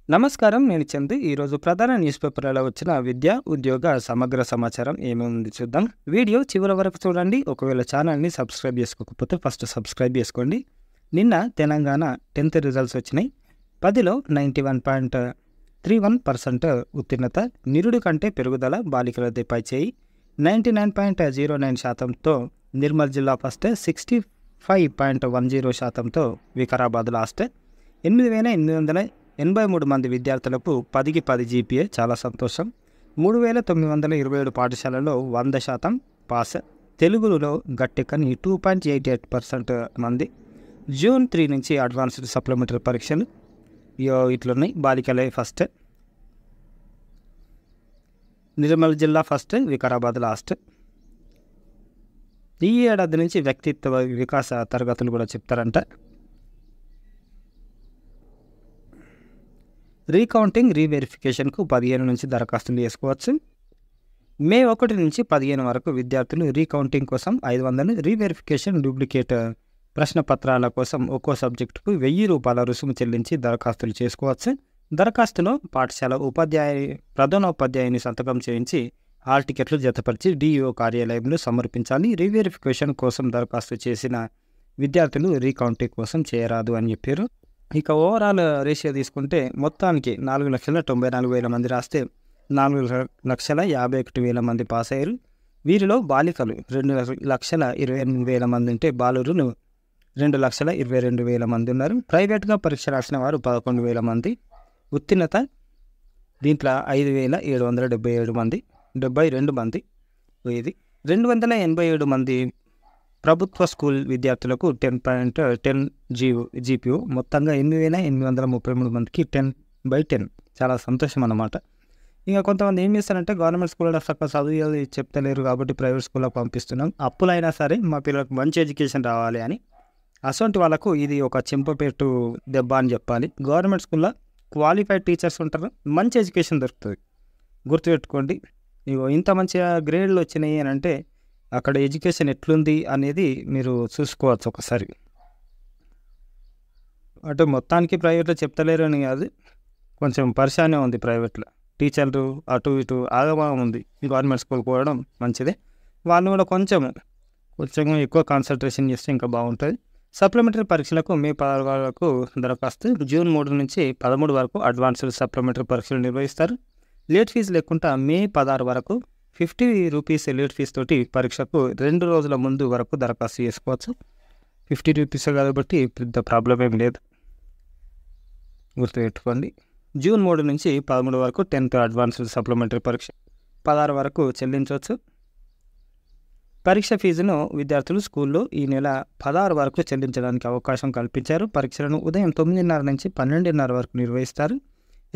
నమస్కారం. నేను చందు. ఈరోజు ప్రధాన న్యూస్ పేపర్లలో వచ్చిన విద్య, ఉద్యోగ సమగ్ర సమాచారం ఏముంది చూద్దాం. వీడియో చివరి వరకు చూడండి. ఒకవేళ ఛానల్ని సబ్స్క్రైబ్ చేసుకోకపోతే ఫస్ట్ సబ్స్క్రైబ్ చేసుకోండి. నిన్న తెలంగాణ 10th రిజల్ట్స్ వచ్చినాయి. 10లో 91.31% ఉత్తీర్ణత, నిరుడు కంటే పెరుగుదల, బాలికలదే పైచేయి. 99.09%తో నిర్మల్ జిల్లా ఫస్ట్, 65.10%తో వికారాబాద్ లాస్ట్. 8,883 మంది విద్యార్థులకు 10కి 10 జీపీఏ, చాలా సంతోషం. 3,927 పాఠశాలలో 100% పాస్. తెలుగులో గట్టెక్కని 2.88% మంది. జూన్ 3 నుంచి అడ్వాన్స్డ్ సప్లిమెంటరీ పరీక్షలు ఇట్లున్నాయి. బాలికలే ఫస్ట్, నిర్మల్ జిల్లా ఫస్ట్, వికారాబాద్ లాస్ట్. ఈ ఏడాది నుంచి వ్యక్తిత్వ వికాస తరగతులు కూడా చెప్తారంట. రీకౌంటింగ్, రీవెరిఫికేషన్కు 15 నుంచి దరఖాస్తులు చేసుకోవచ్చు. మే 1 నుంచి 15 వరకు విద్యార్థులు రీకౌంటింగ్ కోసం 500, రీవెరిఫికేషన్ డూప్లికేట్ ప్రశ్నపత్రాల కోసం ఒక్కో సబ్జెక్టుకు 1000 రూపాయల రుసుము చెల్లించి దరఖాస్తులు చేసుకోవచ్చు. దరఖాస్తులో పాఠశాల ప్రధానోపాధ్యాయుని సంతకం చేయించి హాల్ టికెట్లు జతపరిచి డిఈఓ కార్యాలయంలో సమర్పించాలి. రీవెరిఫికేషన్ కోసం దరఖాస్తు చేసిన విద్యార్థులు రీకౌంటింగ్ కోసం చేయరాదు అని చెప్పారు. ఇక ఓవరాల్ రేషియో తీసుకుంటే మొత్తానికి 4,94,000 మంది రాస్తే 4,51,000 మంది పాస్ అయ్యారు. వీరిలో బాలికలు 2,28,000 మంది ఉంటే బాలురులు 2,22,000 మంది ఉన్నారు. ప్రైవేట్గా పరీక్ష రాసిన వారు 11,000 మంది. ఉత్తీర్ణత దీంట్లో 5,777 మంది, 72 మంది. ఇది 287 మంది ప్రభుత్వ స్కూల్ విద్యార్థులకు 10.10 జీపీఓ. మొత్తంగా 8,833 మందికి 10/10, చాలా సంతోషం అన్నమాట. ఇంకా కొంతమంది ఏం చేస్తారంటే గవర్నమెంట్ స్కూల్లో చక్కగా చదువు చెప్తలేరు కాబట్టి ప్రైవేట్ స్కూల్లోకి పంపిస్తున్నాం, అప్పులైనా సరే మా పిల్లలకు మంచి ఎడ్యుకేషన్ రావాలి అని. అసొంటి వాళ్ళకు ఇది ఒక చెంపపెట్టు దెబ్బ అని చెప్పాలి. గవర్నమెంట్ స్కూల్లో క్వాలిఫైడ్ టీచర్స్ ఉంటారు, మంచి ఎడ్యుకేషన్ దొరుకుతుంది. గుర్తుపెట్టుకోండి. ఇగో ఇంత మంచిగా గ్రేడ్లు వచ్చినాయి అని అంటే అక్కడ ఎడ్యుకేషన్ ఎట్లుంది అనేది మీరు చూసుకోవచ్చు ఒకసారి. అటు మొత్తానికి ప్రైవేట్లో చెప్తలేరు అని కాదు, కొంచెం పరిశానే ఉంది ప్రైవేట్లో. టీచర్లు అటు ఇటు ఆగమాగం ఉంది. గవర్నమెంట్ స్కూల్కి పోవడం మంచిదే. వాళ్ళు కూడా కొంచెం ఎక్కువ కాన్సన్ట్రేషన్ చేస్తే ఇంకా బాగుంటుంది. సప్లిమెంటరీ పరీక్షలకు మే 16 వరకు దరఖాస్తు. జూన్ 3 నుంచి 13 వరకు అడ్వాన్స్డ్ సప్లిమెంటరీ పరీక్షలు నిర్వహిస్తారు. లేట్ ఫీజు లేకుండా మే 16 వరకు 50 రూపీస్ లేట్ ఫీజు తోటి పరీక్షకు 2 రోజుల ముందు వరకు దరఖాస్తు చేసుకోవచ్చు. 50 రూపీస్ కాబట్టి పెద్ద ప్రాబ్లం ఏం లేదు, గుర్తుపెట్టుకోండి. జూన్ 3 నుంచి 13 వరకు 10th అడ్వాన్స్డ్ సప్లిమెంటరీ పరీక్ష 16 వరకు చెల్లించవచ్చు. పరీక్ష ఫీజును విద్యార్థులు స్కూల్లో ఈ నెల 16 వరకు చెల్లించడానికి అవకాశం కల్పించారు. పరీక్షలను ఉదయం 9:30 నుంచి 12:30 వరకు నిర్వహిస్తారు.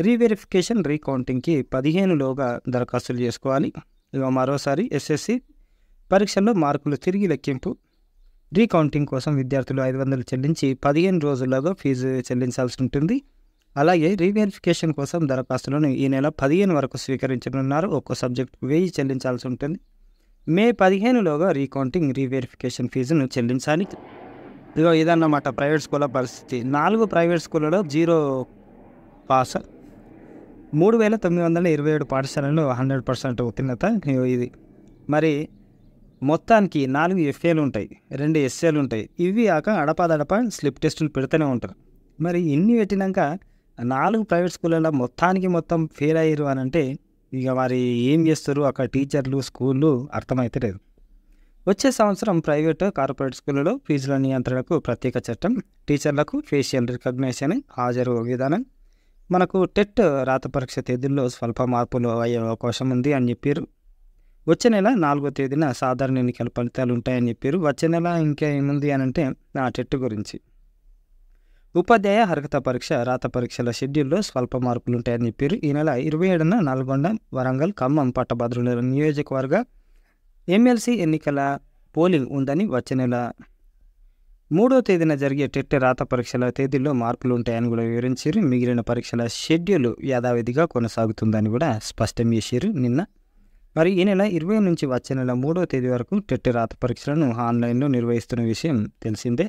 రీవెరిఫికేషన్, రీకౌంటింగ్కి 15లోగా దరఖాస్తులు చేసుకోవాలి. ఇక మరోసారి ఎస్ఎస్సి పరీక్షల్లో మార్కులు తిరిగి లెక్కింపు. రీకౌంటింగ్ కోసం విద్యార్థులు 500 చెల్లించి 15 రోజుల్లోగా ఫీజు చెల్లించాల్సి ఉంటుంది. అలాగే రీవెరిఫికేషన్ కోసం దరఖాస్తులను ఈ నెల 15 వరకు స్వీకరించనున్నారు. ఒక్కో సబ్జెక్టుకు 1000 చెల్లించాల్సి ఉంటుంది. మే 15లోగా రీకౌంటింగ్, రీవెరిఫికేషన్ ఫీజును చెల్లించాలి. ఇదిగో ఇదన్నమాట ప్రైవేట్ స్కూళ్ళ పరిస్థితి. 4 ప్రైవేట్ స్కూళ్ళలో 0 పాస్. 3,927 పాఠశాలలో 100% ఉత్తీర్ణత. ఇది మరి మొత్తానికి 4 ఎఫ్ఏలు ఉంటాయి, 2 ఎస్ఏలు ఉంటాయి. ఇవి కాక అడపాదడప స్లిప్ టెస్టులు పెడుతూనే ఉంటారు. మరి ఇన్ని పెట్టినాక 4 ప్రైవేట్ స్కూళ్ళలో మొత్తం ఫెయిల్ అయ్యారు అని అంటే ఇక మరి ఏం చేస్తారు అక్కడ టీచర్లు, స్కూళ్ళు అర్థమైతే లేదు. వచ్చే సంవత్సరం ప్రైవేట్, కార్పొరేట్ స్కూళ్ళలో ఫీజుల నియంత్రణకు ప్రత్యేక చట్టం. టీచర్లకు ఫేషియల్ రికగ్నిషన్, హాజరు విధానం. మనకు టెట్ రాత పరీక్ష తేదీల్లో స్వల్ప మార్పులు అయ్యే అవకాశం ఉంది అని చెప్పారు. వచ్చే నెల 4వ తేదీన సాధారణ ఎన్నికల ఫలితాలు ఉంటాయని చెప్పారు. వచ్చే నెల ఇంకా ఏముంది అని అంటే టెట్ గురించి. ఉపాధ్యాయ అర్హత పరీక్ష, రాత పరీక్షల షెడ్యూల్లో స్వల్ప మార్పులు ఉంటాయని చెప్పారు. ఈ నెల 27న నల్గొండ, వరంగల్, ఖమ్మం పట్టభద్రుల నియోజకవర్గ ఎమ్మెల్సీ ఎన్నికల పోలింగ్ ఉందని, వచ్చే నెల 3వ తేదీన జరిగే టెట్ రాత పరీక్షల తేదీల్లో మార్పులు ఉంటాయని కూడా వివరించారు. మిగిలిన పరీక్షల షెడ్యూల్ యథావిధిగా కొనసాగుతుందని కూడా స్పష్టం చేశారు నిన్న. మరి ఈ నెల 20 నుంచి వచ్చే నెల 3వ తేదీ వరకు టెట్ రాత పరీక్షలను ఆన్లైన్లో నిర్వహిస్తున్న విషయం తెలిసిందే.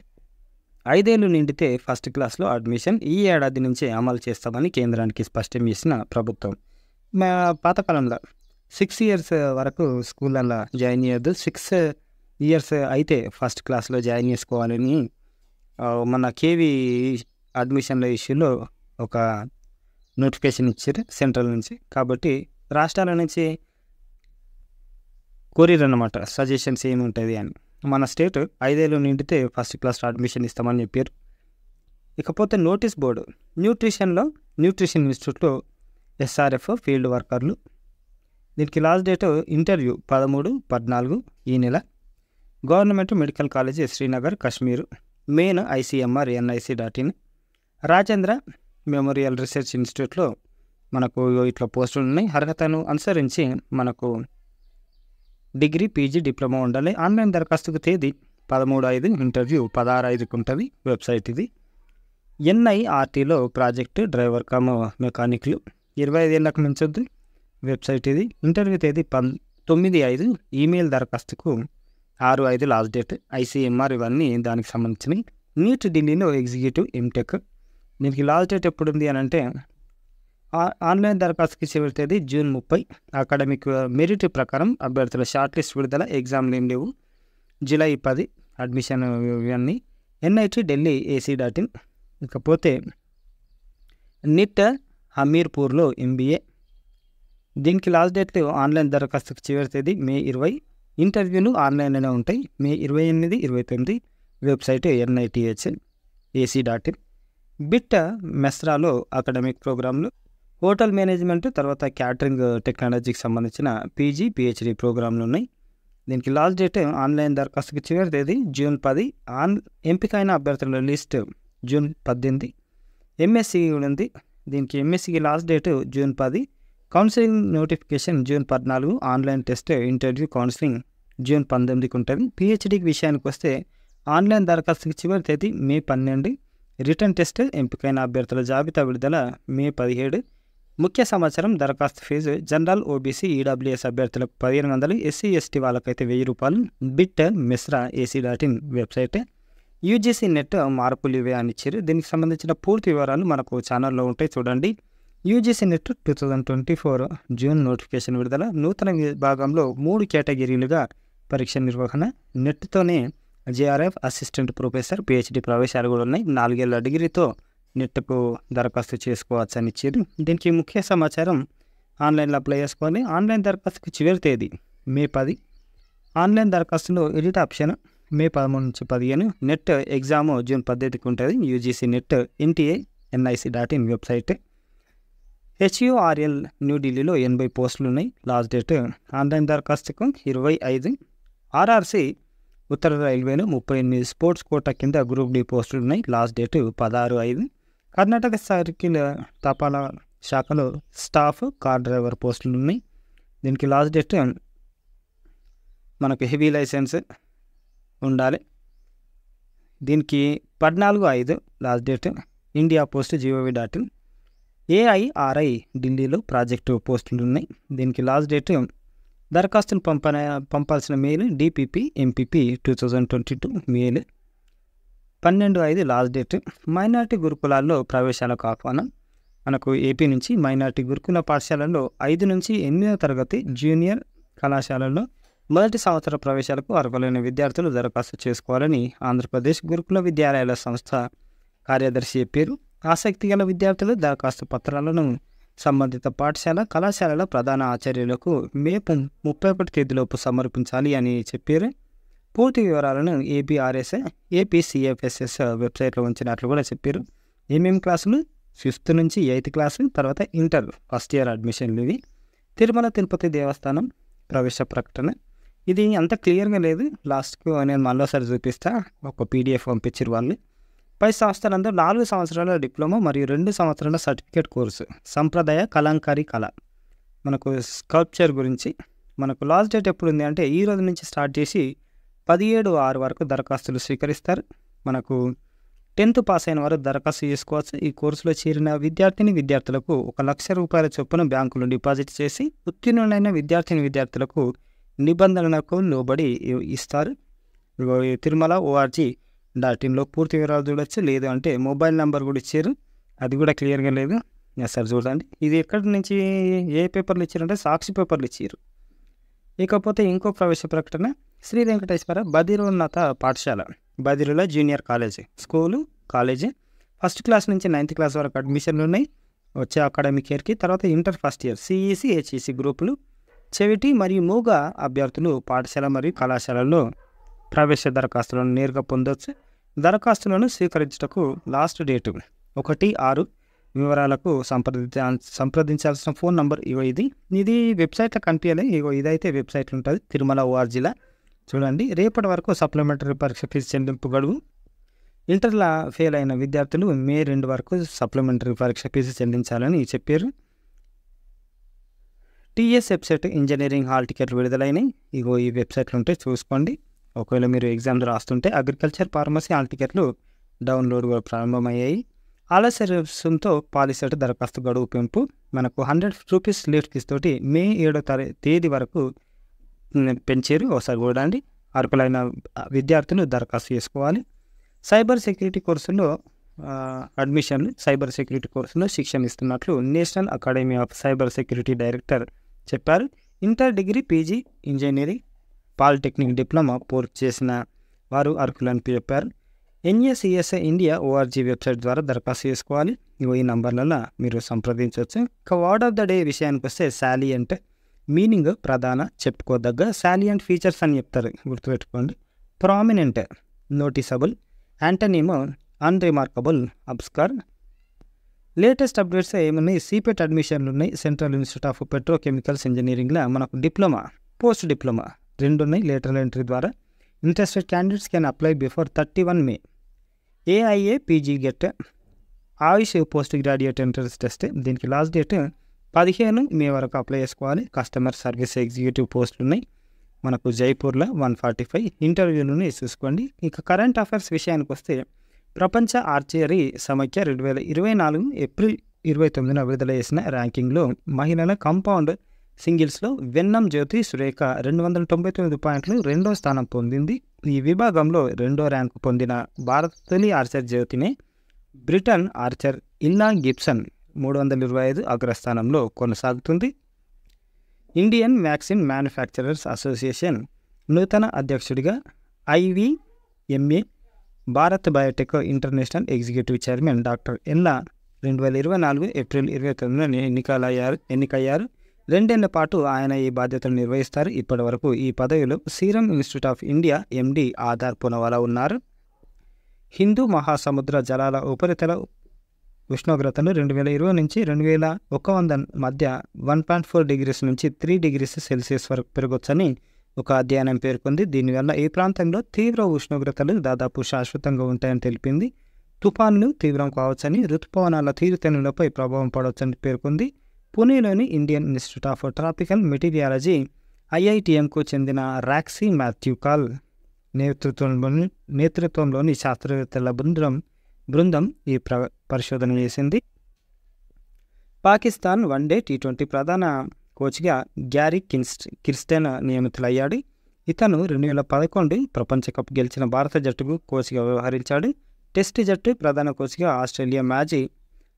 5 ఏళ్లు నిండితే ఫస్ట్ క్లాస్లో అడ్మిషన్ ఈ ఏడాది నుంచే అమలు చేస్తామని కేంద్రానికి స్పష్టం చేసిన ప్రభుత్వం. మా పాతకాలంలో 6 ఇయర్స్ వరకు స్కూళ్ళల్లో జాయిన్ చేయొద్దు, 6 ఇయర్స్ అయితే ఫస్ట్ క్లాస్లో జాయిన్ చేసుకోవాలని మన కేవీ అడ్మిషన్ల ఇష్యూలో ఒక నోటిఫికేషన్ ఇచ్చారు సెంట్రల్ నుంచి. కాబట్టి రాష్ట్రాల నుంచి కోరిరు అన్నమాట సజెషన్స్ ఏముంటుంది అని. మన స్టేట్ 5 ఏళ్లు నిండితే ఫస్ట్ క్లాస్లో అడ్మిషన్ ఇస్తామని చెప్పారు. ఇకపోతే నోటీస్ బోర్డు న్యూట్రిషన్ ఇన్స్టిట్యూట్లో SRF ఫీల్డ్ వర్కర్లు, దీనికి లాస్ట్ డేట్ ఇంటర్వ్యూ 13-14 ఈ నెల. Government medical college Srinagar Kashmir, main ICMR NIC.in. Rajendra memorial research ఇన్స్టిట్యూట్లో మనకు ఇట్లా పోస్టులు ఉన్నాయి. అర్హతను అనుసరించి మనకు డిగ్రీ, PG, డిప్లొమా ఉండాలి. ఆన్లైన్ దరఖాస్తుకు తేదీ 13/5, ఇంటర్వ్యూ 16/5కి ఉంటుంది. వెబ్సైట్ ఇది. NIRTలో ప్రాజెక్టు డ్రైవర్ కమ్ మెకానిక్లు 25 ఏళ్ళకు మించొద్దు. వెబ్సైట్ ఇది. ఇంటర్వ్యూ తేదీ 9/5, ఈమెయిల్ దరఖాస్తుకు 6/5 లాస్ట్ డేట్. ICMR ఇవన్నీ దానికి సంబంధించినవి. నీట్ ఢిల్లీలో ఎగ్జిక్యూటివ్ MTech, దీనికి లాస్ట్ డేట్ ఎప్పుడు ఉంది అని అంటే ఆన్లైన్ దరఖాస్తుకి చివరి తేదీ జూన్ 30. అకాడమిక్ మెరిట్ ప్రకారం అభ్యర్థుల షార్ట్ లిస్ట్ విడుదల, ఎగ్జామ్లు ఏం లేవు. జూలై 10 అడ్మిషన్ ఇవన్నీ. NIT Delhi AC.in. ఇకపోతే నిట్ హమీర్పూర్లో MBA, దీనికి లాస్ట్ డేట్ ఆన్లైన్ దరఖాస్తుకు చివరి తేదీ మే 20. ఇంటర్వ్యూలు ఆన్లైన్లోనే ఉంటాయి. May 28, 29. Website NITH AC.in. BIT మెస్రాలో అకాడమిక్ ప్రోగ్రాంలు, హోటల్ మేనేజ్మెంట్, తర్వాత క్యాటరింగ్ టెక్నాలజీకి సంబంధించిన PG, PhD ప్రోగ్రాంలు ఉన్నాయి. దీనికి లాస్ట్ డేట్ ఆన్లైన్ దరఖాస్తుకి చివరి తేదీ జూన్ 10. ఎంపికైన అభ్యర్థుల లిస్ట్ జూన్ 18. MSc ఉంది. దీనికి MScకి last date June 10. Counselling notification June 14. Online test, interview, counselling June 19కి ఉంటుంది. PhDకి విషయానికి వస్తే ఆన్లైన్ దరఖాస్తుకి చివరి తేదీ మే 12. రిటర్న్ టెస్ట్, ఎంపికైన అభ్యర్థుల జాబితా విడుదల మే 17. ముఖ్య సమాచారం, దరఖాస్తు ఫీజు జనరల్, OBC, EWS అభ్యర్థులకు 1500, SC, ST వాళ్ళకైతే 1000 రూపాయలు. Bit Mesra AC.in website. UGC net మార్పులు ఇవే అని ఇచ్చారు. దీనికి సంబంధించిన పూర్తి వివరాలు మనకు ఛానల్లో ఉంటాయి, చూడండి. UGC నెట్ 2024 జూన్ నోటిఫికేషన్ విడుదల. నూతన విభాగంలో 3 కేటగిరీలుగా పరీక్ష నిర్వహణ. నెట్తోనే JRF, అసిస్టెంట్ ప్రొఫెసర్, PhD ప్రవేశాలు కూడా ఉన్నాయి. 4 ఏళ్ల డిగ్రీతో నెట్కు దరఖాస్తు చేసుకోవచ్చు అని ఇచ్చారు. దీనికి ముఖ్య సమాచారం, ఆన్లైన్లో అప్లై చేసుకోవాలి. ఆన్లైన్ దరఖాస్తుకు చివరి తేదీ మే 10. ఆన్లైన్ దరఖాస్తులో ఎడిట్ ఆప్షన్ మే 13 నుంచి 15. నెట్ ఎగ్జామ్ జూన్ 18కి ఉంటుంది. UGC net NTA NIC.in website. HURL న్యూఢిల్లీలో 80 పోస్టులు ఉన్నాయి. లాస్ట్ డేట్ ఆన్లైన్ దరఖాస్తుకు 25. RRC ఉత్తర రైల్వేలో 38 స్పోర్ట్స్ కోటా కింద గ్రూప్ D పోస్టులు ఉన్నాయి. Last date 16/5. కర్ణాటక సర్కిల్ తపాలా శాఖలో స్టాఫ్, కార్ డ్రైవర్ పోస్టులు ఉన్నాయి. దీనికి లాస్ట్ డేట్ మనకు హెవీ లైసెన్స్ ఉండాలి. దీనికి 14/5 last date. India post gov.in. AIRI ఢిల్లీలో ప్రాజెక్టు పోస్టులు ఉన్నాయి. దీనికి లాస్ట్ డేట్ దరఖాస్తును పంపాల్సిన mail DPP MPP 2022 mail 12/5 last date. Minority గురుకులాల్లో ప్రవేశాలకు ఆహ్వానం. మనకు ఏపీ నుంచి మైనార్టీ గురుకుల పాఠశాలల్లో 5 నుంచి 8వ తరగతి జూనియర్ కళాశాలల్లో మొదటి సంవత్సర ప్రవేశాలకు అర్హులైన విద్యార్థులు దరఖాస్తు చేసుకోవాలని ఆంధ్రప్రదేశ్ గురుకుల విద్యాలయాల సంస్థ కార్యదర్శి చెప్పారు. ఆసక్తి గల విద్యార్థులు దరఖాస్తు పత్రాలను సంబంధిత పాఠశాల, కళాశాలల ప్రధాన ఆచార్యులకు మే 31 తేదీలోపు సమర్పించాలి అని చెప్పారు. పూర్తి వివరాలను APRS, APCFSS వెబ్సైట్లో ఉంచినట్లు కూడా చెప్పారు. ఏమేమి క్లాసులు, 5th నుంచి 8th క్లాసు, తర్వాత ఇంటర్ ఫస్ట్ ఇయర్ అడ్మిషన్లు ఇవి. తిరుమల తిరుపతి దేవస్థానం ప్రవేశ ప్రకటన. ఇది అంత క్లియర్గా లేదు, లాస్ట్కు నేను మళ్ళీసారి చూపిస్తా. ఒక PDF పంపించారు వాళ్ళు. పై సంవత్సరాలందరూ 4 సంవత్సరాల డిప్లొమా మరియు 2 సంవత్సరాల సర్టిఫికేట్ కోర్సు సంప్రదాయ కలంకారీ కళ. మనకు స్కల్ప్చర్ గురించి మనకు లాస్ట్ డేట్ ఎప్పుడు ఉంది అంటే ఈ రోజు నుంచి స్టార్ట్ చేసి 17/6 వరకు దరఖాస్తులు స్వీకరిస్తారు. మనకు 10th పాస్ అయిన వారు దరఖాస్తు చేసుకోవచ్చు. ఈ కోర్సులో చేరిన విద్యార్థులకు 1,00,000 రూపాయల చొప్పున బ్యాంకులో డిపాజిట్ చేసి ఉత్తీర్ణులైన విద్యార్థులకు నిబంధనలకు లోబడి ఇస్తారు. తిరుమల ORG .inలో పూర్తి వివరాలు చూడొచ్చు. లేదు అంటే మొబైల్ నెంబర్ కూడా ఇచ్చారు, అది కూడా క్లియర్గా లేదు. సార్ చూడండి, ఇది ఎక్కడి నుంచి ఏ పేపర్లు ఇచ్చారంటే సాక్షి పేపర్లు ఇచ్చారు. ఇకపోతే ఇంకో ప్రవేశ ప్రకటన, శ్రీ వెంకటేశ్వర బదిరోన్నత పాఠశాల, బదిరుల junior college, school college, first class నుంచి 9th క్లాస్ వరకు అడ్మిషన్లు ఉన్నాయి వచ్చే అకాడమిక్ ఇయర్కి. తర్వాత inter first year CEC HEC గ్రూపులు, చెవిటి మరియు మూగ అభ్యర్థులు పాఠశాల మరియు కళాశాలల్లో ప్రవేశ దరఖాస్తులను నేరుగా పొందవచ్చు. దరఖాస్తులను స్వీకరించుటకు లాస్ట్ డేటు 1/6. వివరాలకు సంప్రదించాల్సిన ఫోన్ నంబర్ ఇది వెబ్సైట్లో కనిపించాలి. ఇదైతే వెబ్సైట్లో ఉంటుంది, తిరుమల ORGలో చూడండి. రేపటి వరకు సప్లిమెంటరీ పరీక్ష ఫీజు చెల్లింపు గడువు. ఇంటర్లో ఫెయిల్ అయిన విద్యార్థులు మే 2 వరకు సప్లిమెంటరీ పరీక్ష ఫీజు చెల్లించాలని చెప్పారు. టీఎస్ వెబ్సైట్ ఇంజనీరింగ్ హాల్ టికెట్లు విడుదలైనవి. ఈ వెబ్సైట్లు ఉంటే చూసుకోండి. ఒకవేళ మీరు ఎగ్జామ్ రాస్తుంటే అగ్రికల్చర్ ఫార్మసీ హాల్ టికెట్లు డౌన్లోడ్ కూడా ప్రారంభమయ్యాయి. ఆలస్య రుసుముతో పాలిసెట్ దరఖాస్తు గడువు పెంపు. మనకు 100 రూపీస్ లేట్ ఫీజు తోటి మే 7వ తేదీ వరకు పెంచారు. ఒకసారి చూడండి. అర్హులైన విద్యార్థులు దరఖాస్తు చేసుకోవాలి. సైబర్ సెక్యూరిటీ కోర్సుల్లో అడ్మిషన్లు. సైబర్ సెక్యూరిటీ కోర్సులో శిక్షణ ఇస్తున్నట్లు national academy of cyber security director చెప్పారు. Inter, degree, PG, engineering, polytechnic, diploma పూర్తి చేసిన వారు అర్హులని చెప్పారు. NACSA ఇండియా ORG వెబ్సైట్ ద్వారా దరఖాస్తు చేసుకోవాలి. ఈ నంబర్లలో మీరు సంప్రదించవచ్చు. ఇక వర్డ్ ఆఫ్ ద డే విషయానికి వస్తే సాలియంట్. మీనింగ్ ప్రధాన, చెప్పుకోదగ్గ. సాలియంట్ ఫీచర్స్ అని చెప్తారు, గుర్తుపెట్టుకోండి. Prominent, noticeable. Antonym unremarkable, obscure. Latest updates ఏమున్నాయి? సిపెట్ అడ్మిషన్లు ఉన్నాయి. సెంట్రల్ ఇన్స్టిట్యూట్ ఆఫ్ పెట్రోకెమికల్స్ ఇంజనీరింగ్లో మనకు డిప్లొమా, పోస్ట్ డిప్లొమా 2 ఉన్నాయి. లేటరల్ ఎంట్రీ ద్వారా interested candidates can apply before 31 May. AIA PG get Ayush post graduate entrance test. దీనికి last date 15 May వరకు apply చేసుకోవాలి. కస్టమర్ సర్వీస్ ఎగ్జిక్యూటివ్ పోస్టులు ఉన్నాయి మనకు జైపూర్లో 145. ఇంటర్వ్యూలను చూసుకోండి. ఇక కరెంట్ అఫైర్స్ విషయానికి వస్తే ప్రపంచ ఆర్చరీ సమైక్య 2024 ఏప్రిల్ 29న విడుదల చేసిన ర్యాంకింగ్లో మహిళల కాంపౌండ్ సింగిల్స్లో వెన్నం జ్యోతి సురేఖ 299 పాయింట్లు 2వ స్థానం పొందింది. ఈ విభాగంలో 2వ ర్యాంకు పొందిన భారత తొలి ఆర్చర్ జ్యోతిని బ్రిటన్ ఆర్చర్ ఇల్లా గిబ్సన్ 325 అగ్రస్థానంలో కొనసాగుతుంది. ఇండియన్ వ్యాక్సిన్ మ్యానుఫ్యాక్చరర్స్ అసోసియేషన్ నూతన అధ్యక్షుడిగా IVMA Bharat Biotech international executive chairman doctor ఎల్లా 2024 ఏప్రిల్ 29న ఎన్నికయ్యారు. 2 ఏళ్ల పాటు ఆయన ఈ బాధ్యతలు నిర్వహిస్తారు. ఇప్పటి వరకు ఈ పదవిలో serum institute of India MD Aadhaar Poonawalla ఉన్నారు. హిందూ మహాసముద్ర జలాల ఉపరితల ఉష్ణోగ్రతలు 2020 నుంచి 2100 మధ్య 1.4 degrees నుంచి 3 degrees Celsius వరకు పెరగొచ్చని ఒక అధ్యయనం పేర్కొంది. దీనివల్ల ఈ ప్రాంతంలో తీవ్ర ఉష్ణోగ్రతలు దాదాపు శాశ్వతంగా ఉంటాయని తెలిపింది. తుఫాన్లు తీవ్రం కావచ్చని, ఋతుపవనాల తీరుతెన్నులపై ప్రభావం పడవచ్చని పేర్కొంది. పూణేలోని Indian institute of tropical meteorology IITMకు చెందిన రాక్సీ మాథ్యూ కాల్ నేతృత్వంలోని శాస్త్రవేత్తల బృందం ఈ పరిశోధన చేసింది. పాకిస్తాన్ వన్డే T20 ప్రధాన కోచ్గా గ్యారీ కిర్స్టెన్ నియమితులయ్యాడు. ఇతను 2011 ప్రపంచ కప్ గెలిచిన భారత జట్టుకు కోచ్గా వ్యవహరించాడు. టెస్ట్ జట్టు ప్రధాన కోచ్గా ఆస్ట్రేలియా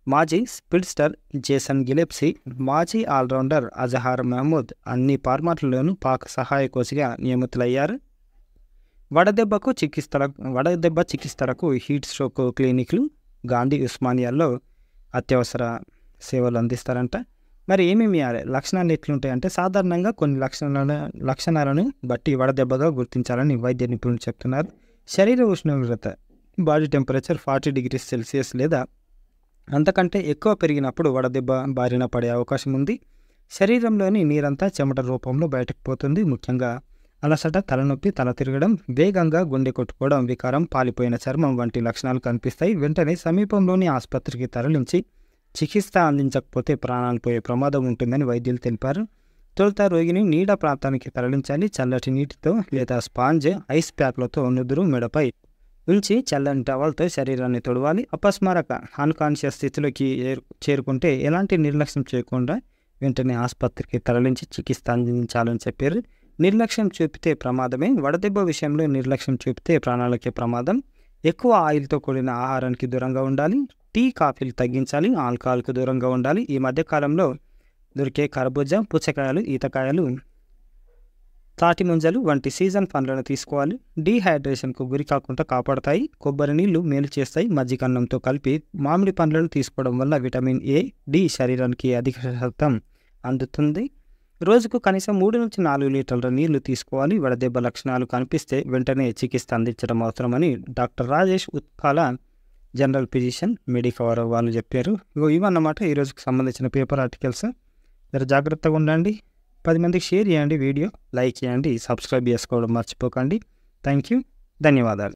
మాజీ స్పిడ్స్టర్ జేసన్ గిలెప్సీ, మాజీ ఆల్రౌండర్ అజహార్ మహమూద్ అన్ని ఫార్మాట్లలోనూ పాక్ సహాయ కోచ్గా నియమితులయ్యారు. వడదెబ్బ చికిత్సలకు హీట్ స్ట్రోక్ క్లినిక్లు గాంధీ ఉస్మానియాల్లో అత్యవసర సేవలు అందిస్తారంట. మరి ఏమేమి లక్షణాలు ఎట్లుంటాయంటే సాధారణంగా కొన్ని లక్షణాలను బట్టి వడదెబ్బగా గుర్తించాలని వైద్య నిపుణులు చెప్తున్నారు. శరీర ఉష్ణోగ్రత బాడీ టెంపరేచర్ 40 degrees Celsius లేదా అంతకంటే ఎక్కువ పెరిగినప్పుడు వడదెబ్బ బారిన పడే అవకాశం ఉంది. శరీరంలోని నీరంతా చెమట రూపంలో బయటకు పోతుంది. ముఖ్యంగా అలసట, తలనొప్పి, తల తిరగడం, వేగంగా గుండె కొట్టుకోవడం, వికారం, పాలిపోయిన చర్మం వంటి లక్షణాలు కనిపిస్తాయి. వెంటనే సమీపంలోని ఆసుపత్రికి తరలించి చికిత్స అందించకపోతే ప్రాణాలు పోయే ప్రమాదం ఉంటుందని వైద్యులు తెలిపారు. తొలుత రోగిని నీడ ప్రాంతానికి తరలించాలి. చల్లటి నీటితో లేదా స్పాంజ్, ఐస్ ప్యాక్లతో నుదురు, మెడపై ఉంచి చల్లని టవల్తో శరీరాన్ని తొడవాలి. అపస్మారక అన్కాన్షియస్ స్థితిలోకి చేరుకుంటే ఎలాంటి నిర్లక్ష్యం చేయకుండా వెంటనే ఆసుపత్రికి తరలించి చికిత్స అందించాలని చెప్పారు. నిర్లక్ష్యం చూపితే ప్రమాదమే. వడదెబ్బ విషయంలో నిర్లక్ష్యం చూపితే ప్రాణాలకే ప్రమాదం. ఎక్కువ ఆయిల్తో కూడిన ఆహారానికి దూరంగా ఉండాలి. టీ, కాఫీలు తగ్గించాలి. ఆల్కహాల్‌కు దూరంగా ఉండాలి. ఈ మధ్య కాలంలో దొరికే కర్బూజా, పుచ్చకాయలు, ఈతకాయలు, తాటి ముంజలు వంటి సీజన్ పండ్లను తీసుకోవాలి. డీహైడ్రేషన్కు గురి కాకుండా కాపాడతాయి. కొబ్బరి నీళ్లు మేలు చేస్తాయి. మజ్జిగన్నంతో కలిపి మామిడి పండ్లను తీసుకోవడం వల్ల విటమిన్ ఏ, డి శరీరానికి అధిక శాతం అందుతుంది. రోజుకు కనీసం 3-4 లీటర్ల నీళ్లు తీసుకోవాలి. వడదెబ్బ లక్షణాలు కనిపిస్తే వెంటనే చికిత్స అందించడం అవసరమని doctor Rajesh Utpala, general physician, Medicover వాళ్ళు చెప్పారు. ఇవన్నమాట ఈరోజుకి సంబంధించిన పేపర్ ఆర్టికల్స్. జర జాగ్రత్తగా ఉండండి. 10 మందికి షేర్ చేయండి వీడియో, లైక్ చేయండి, సబ్స్క్రైబ్ చేసుకోవడం మర్చిపోకండి. Thank you. ధన్యవాదాలు.